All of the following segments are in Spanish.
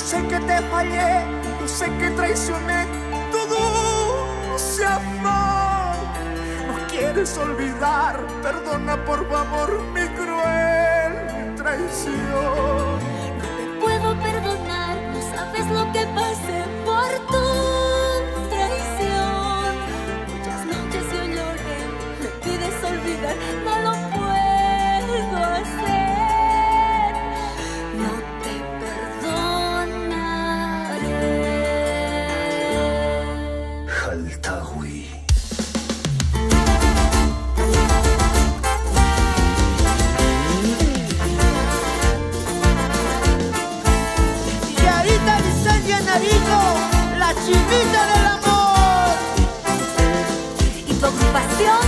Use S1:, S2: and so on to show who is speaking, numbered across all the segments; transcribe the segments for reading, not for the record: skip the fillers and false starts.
S1: sé que te fallé, yo sé que traicioné tu dulce amor. No quieres olvidar, perdona por favor mi cruel traición.
S2: No te puedo perdonar, no sabes lo que pasé por tu traición. Muchas noches yo lloré, me pides olvidar, no lo puedo hacer. No te perdonaré.
S3: Jaltawi.
S1: Yarita Licencia Narito, la chinita del amor.
S2: ¿Y tu ocupación?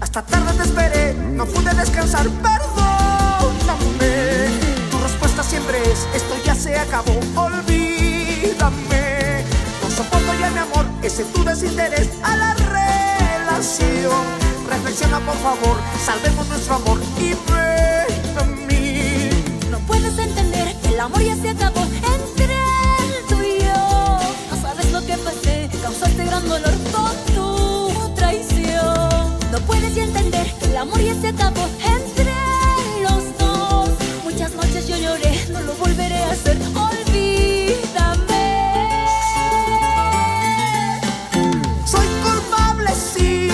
S1: Hasta tarde te esperé, no pude descansar, perdóname. Tu respuesta siempre es, esto ya se acabó, olvídame. No soporto ya mi amor, ese tu desinterés a la relación. Reflexiona por favor, salvemos nuestro amor y ven a mí.
S2: No puedes entender que el amor ya se acabó entre tú y yo. No sabes lo que pasé, causaste gran dolor con tu traición. No puedes ya entender que el amor ya se acabó entre los dos. Muchas noches yo lloré, no lo volveré a hacer, olvídame.
S1: Soy culpable, sí,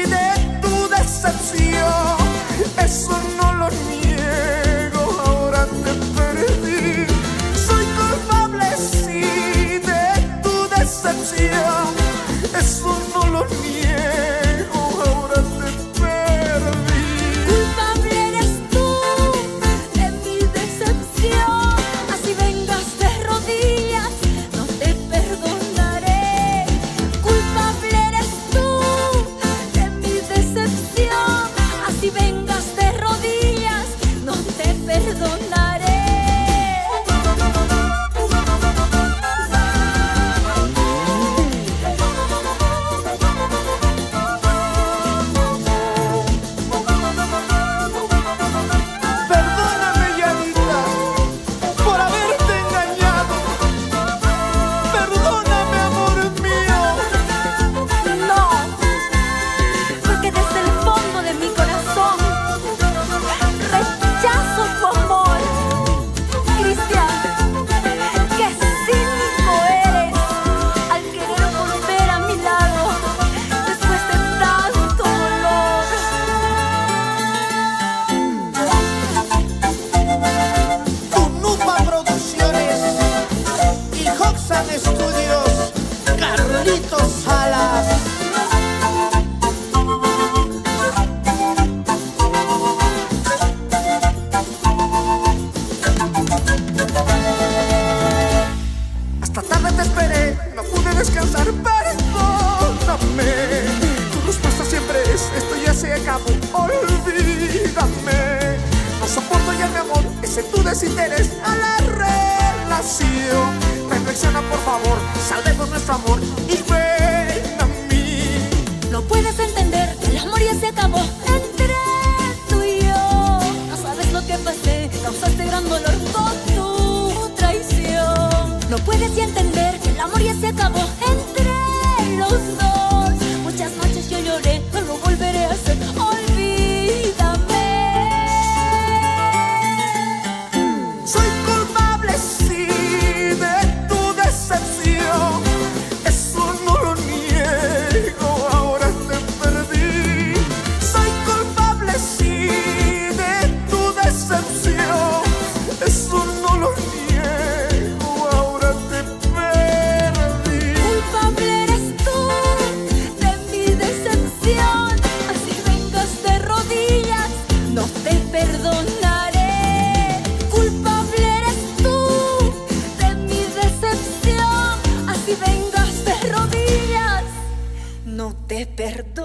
S1: de tu decepción. Eso no lo niego, ahora te perdí. Soy culpable, sí, de tu decepción. Eso no lo niego, ahora te perdí.
S2: Culpable eres tú de mi decepción. Así vengas de rodillas, no te perdonaré. Culpable eres tú de mi decepción. Así vengas de rodillas, no te perdonaré.
S1: Perdóname, Yarita, por haberte engañado. Perdóname, amor mío.
S2: No, porque desde el fondo de mi corazón rechazo tu amor. Cristian, qué cínico eres al querer volver a mi lado después de tanto dolor.
S1: Tunupa Producciones y Hoxan Studios, Carlitos Salas. Hasta tarde te esperé, no pude descansar, perdóname. Tu respuesta siempre es, esto ya se acabó, olvídame. No soporto ya mi amor, ese tu desinterés a la relación. Reflexiona por favor, salvemos nuestro amor y ven a mí.
S2: No puedes entender que el amor ya se acabó entre tú y yo. No sabes lo que pasé, causaste gran dolor con tu traición. No puedes ya entender que el amor ya se acabó entre los dos. Muchas noches yo lloré, no lo volveré a hacer, olvídame.
S1: Soy culpable, sí, de tu decepción. Eso no lo niego, ahora te perdí. Soy culpable, sí, de tu decepción. Eso no lo niego.
S2: perdonaré. Culpable eres tú de mi decepción. Así vengas de rodillas, no te perdono.